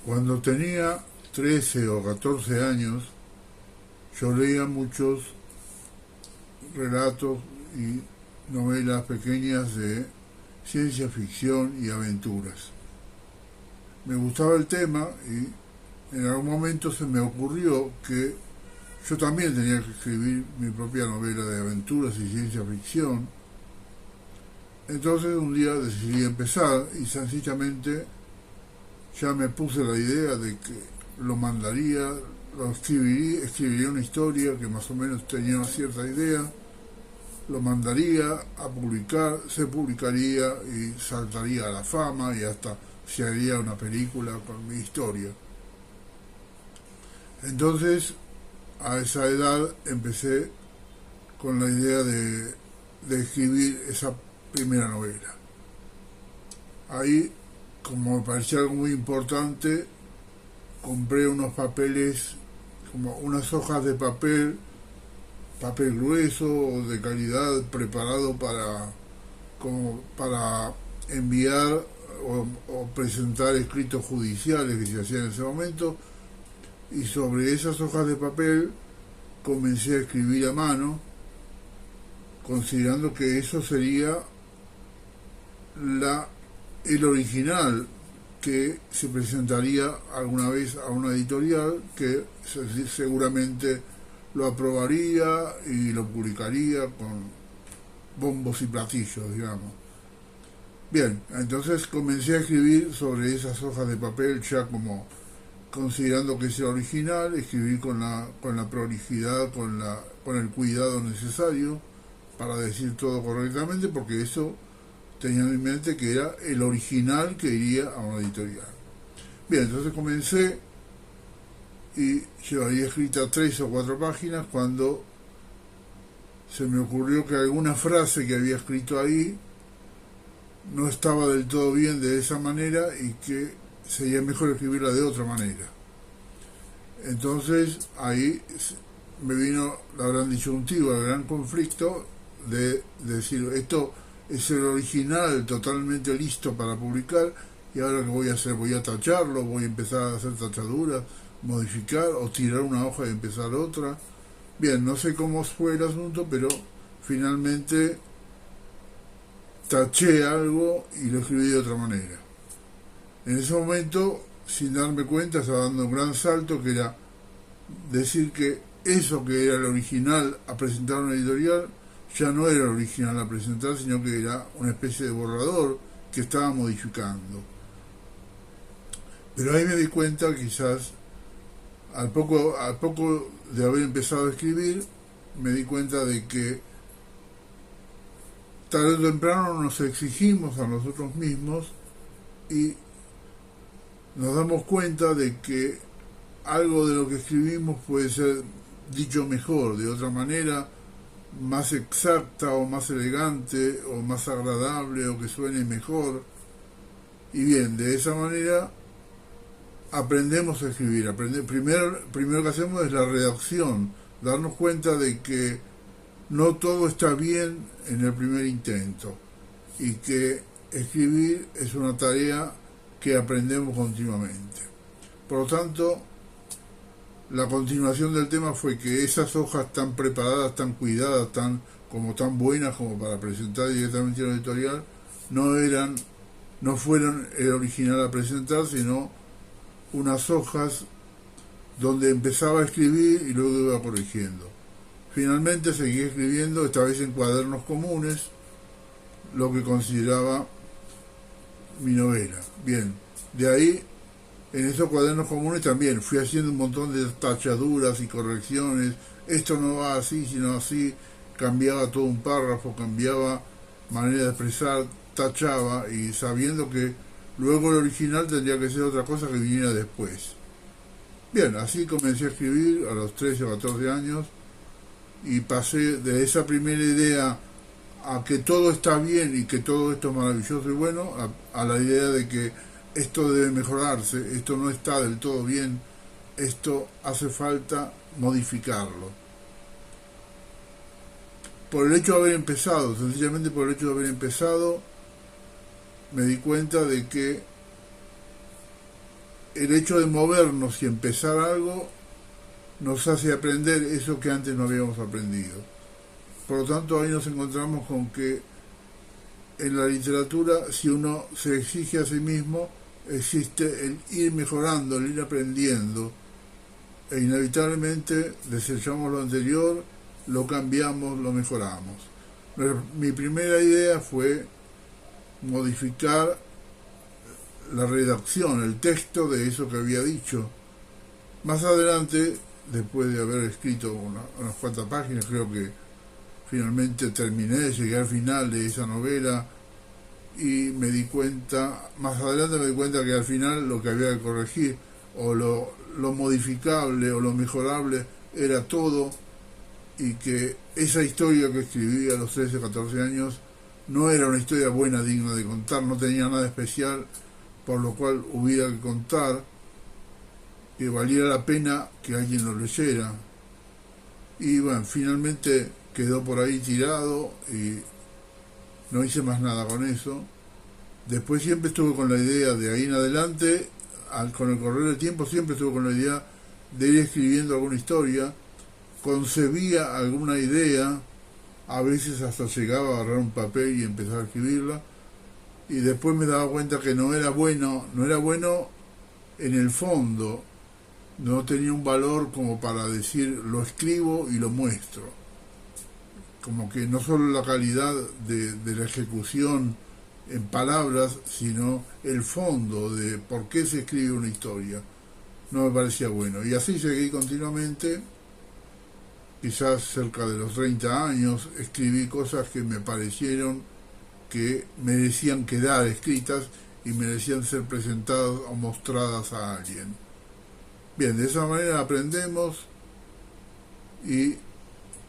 Cuando tenía 13 o 14 años, yo leía muchos relatos y novelas pequeñas de ciencia ficción y aventuras. Me gustaba el tema y en algún momento se me ocurrió que yo también tenía que escribir mi propia novela de aventuras y ciencia ficción. Entonces un día decidí empezar y sencillamente ya me puse la idea de que lo mandaría, lo escribiría una historia que más o menos tenía una cierta idea, lo mandaría a publicar, se publicaría y saltaría a la fama y hasta se haría una película con mi historia. Entonces, a esa edad empecé con la idea de escribir esa primera novela. Ahí, como me parecía algo muy importante, compré unos papeles, como unas hojas de papel grueso o de calidad preparado para enviar o presentar escritos judiciales que se hacían en ese momento, y sobre esas hojas de papel comencé a escribir a mano, considerando que eso sería la, el original que se presentaría alguna vez a una editorial que seguramente lo aprobaría y lo publicaría con bombos y platillos, digamos. Bien, entonces comencé a escribir sobre esas hojas de papel ya como considerando que es el original, escribir con la prolijidad, con el cuidado necesario para decir todo correctamente, porque eso tenía en mente que era el original que iría a una editorial. Bien, entonces comencé y llevaría escritas 3 o 4 páginas cuando se me ocurrió que alguna frase que había escrito ahí no estaba del todo bien de esa manera y que sería mejor escribirla de otra manera. Entonces ahí me vino la gran disyuntiva, el gran conflicto de decir, esto es el original totalmente listo para publicar y ahora qué voy a hacer, voy a tacharlo, voy a empezar a hacer tachaduras, modificar o tirar una hoja y empezar otra. Bien, no sé cómo fue el asunto, pero finalmente taché algo y lo escribí de otra manera. En ese momento, sin darme cuenta, estaba dando un gran salto que era decir que eso que era el original a presentar una editorial ya no era el original a presentar, sino que era una especie de borrador que estaba modificando. Pero ahí me di cuenta, quizás al poco de haber empezado a escribir, me di cuenta de que tarde o temprano nos exigimos a nosotros mismos y nos damos cuenta de que algo de lo que escribimos puede ser dicho mejor, de otra manera, más exacta o más elegante o más agradable o que suene mejor. Y bien, de esa manera aprendemos a escribir. Primero que hacemos es la redacción, darnos cuenta de que no todo está bien en el primer intento y que escribir es una tarea que aprendemos continuamente. Por lo tanto, la continuación del tema fue que esas hojas tan preparadas, tan cuidadas, tan buenas como para presentar directamente en la editorial, no fueron el original a presentar, sino unas hojas donde empezaba a escribir y luego iba corrigiendo. Finalmente seguí escribiendo, esta vez en cuadernos comunes, lo que consideraba mi novela. Bien, de ahí, en esos cuadernos comunes también fui haciendo un montón de tachaduras y correcciones. Esto no va así, sino así. Cambiaba todo un párrafo, cambiaba manera de expresar, tachaba y sabiendo que luego el original tendría que ser otra cosa que viniera después. Bien, así comencé a escribir a los 13 o 14 años y pasé de esa primera idea a que todo está bien y que todo esto es maravilloso y bueno, a la idea de que esto debe mejorarse, esto no está del todo bien, esto hace falta modificarlo. Por el hecho de haber empezado, sencillamente por el hecho de haber empezado, me di cuenta de que el hecho de movernos y empezar algo nos hace aprender eso que antes no habíamos aprendido. Por lo tanto, ahí nos encontramos con que en la literatura, si uno se exige a sí mismo, existe el ir mejorando, el ir aprendiendo, e inevitablemente desechamos lo anterior, lo cambiamos, lo mejoramos. Mi primera idea fue modificar la redacción, el texto de eso que había dicho. Más adelante, después de haber escrito unas cuantas páginas, creo que finalmente terminé, llegué al final de esa novela y me di cuenta, más adelante me di cuenta que al final lo que había que corregir o lo modificable o lo mejorable era todo, y que esa historia que escribí a los 13, 14 años no era una historia buena, digna de contar, no tenía nada especial por lo cual hubiera que contar, que valiera la pena que alguien lo leyera. Y bueno, finalmente quedó por ahí tirado y no hice más nada con eso. Después siempre estuve con la idea de ahí en adelante, con el correr del tiempo siempre estuve con la idea de ir escribiendo alguna historia, concebía alguna idea, a veces hasta llegaba a agarrar un papel y empezar a escribirla, y después me daba cuenta que no era bueno en el fondo, no tenía un valor como para decir lo escribo y lo muestro, como que no solo la calidad de la ejecución en palabras, sino el fondo de por qué se escribe una historia, no me parecía bueno. Y así seguí continuamente, quizás cerca de los 30 años, escribí cosas que me parecieron que merecían quedar escritas y merecían ser presentadas o mostradas a alguien. Bien, de esa manera aprendemos y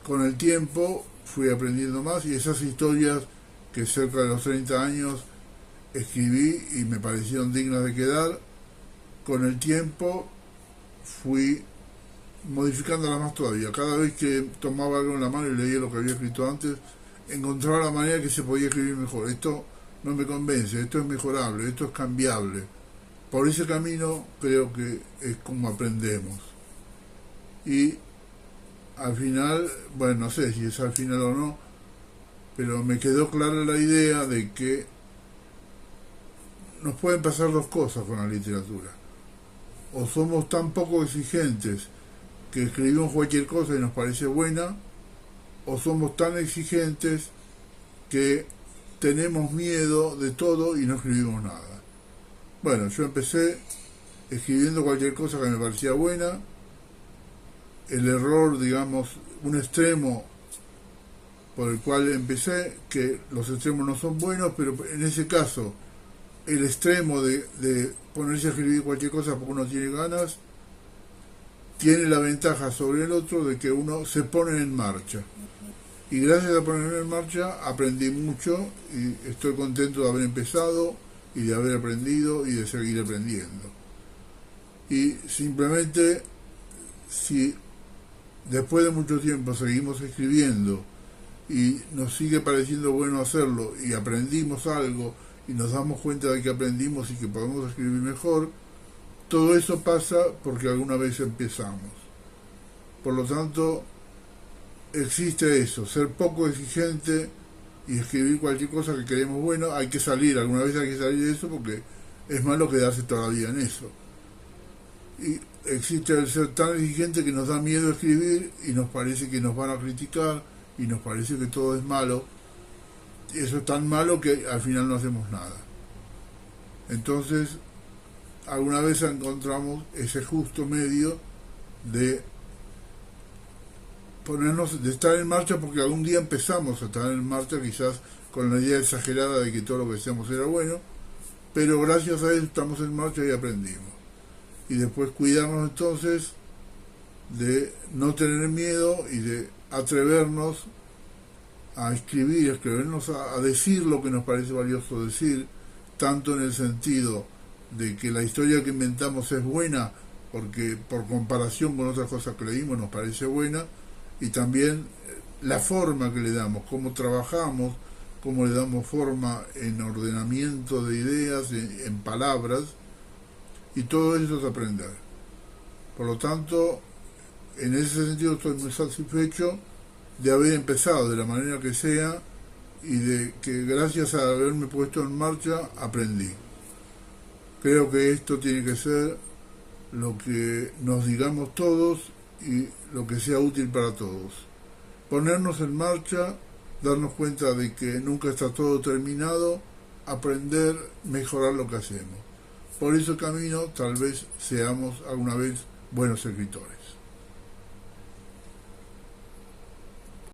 con el tiempo fui aprendiendo más, y esas historias que cerca de los 30 años escribí y me parecieron dignas de quedar, con el tiempo fui modificándolas más todavía. Cada vez que tomaba algo en la mano y leía lo que había escrito antes, encontraba la manera que se podía escribir mejor. Esto no me convence, esto es mejorable, esto es cambiable. Por ese camino creo que es como aprendemos. Y al final, bueno, no sé si es al final o no, pero me quedó clara la idea de que nos pueden pasar dos cosas con la literatura. O somos tan poco exigentes que escribimos cualquier cosa y nos parece buena, o somos tan exigentes que tenemos miedo de todo y no escribimos nada. Bueno, yo empecé escribiendo cualquier cosa que me parecía buena. El error, digamos, un extremo por el cual empecé, que los extremos no son buenos, pero en ese caso el extremo de ponerse a escribir cualquier cosa porque uno tiene ganas tiene la ventaja sobre el otro de que uno se pone en marcha, y gracias a ponerme en marcha aprendí mucho y estoy contento de haber empezado y de haber aprendido y de seguir aprendiendo. Y simplemente, si después de mucho tiempo seguimos escribiendo y nos sigue pareciendo bueno hacerlo y aprendimos algo y nos damos cuenta de que aprendimos y que podemos escribir mejor, todo eso pasa porque alguna vez empezamos. Por lo tanto, existe eso, ser poco exigente y escribir cualquier cosa que queremos bueno. Hay que salir, alguna vez hay que salir de eso, porque es malo quedarse todavía en eso. Y existe el ser tan exigente que nos da miedo escribir y nos parece que nos van a criticar y nos parece que todo es malo. Y eso es tan malo que al final no hacemos nada. Entonces, alguna vez encontramos ese justo medio de ponernos, de estar en marcha, porque algún día empezamos a estar en marcha, quizás con la idea exagerada de que todo lo que hacíamos era bueno, pero gracias a eso estamos en marcha y aprendimos. Y después cuidarnos entonces de no tener miedo y de atrevernos a escribir, atrevernos a decir lo que nos parece valioso decir, tanto en el sentido de que la historia que inventamos es buena porque por comparación con otras cosas que leímos nos parece buena, y también la forma que le damos, cómo trabajamos, cómo le damos forma en ordenamiento de ideas, en palabras, y todo eso es aprender. Por lo tanto, en ese sentido estoy muy satisfecho de haber empezado de la manera que sea y de que gracias a haberme puesto en marcha aprendí. Creo que esto tiene que ser lo que nos digamos todos y lo que sea útil para todos. Ponernos en marcha, darnos cuenta de que nunca está todo terminado, aprender, mejorar lo que hacemos. Por ese camino tal vez seamos alguna vez buenos escritores.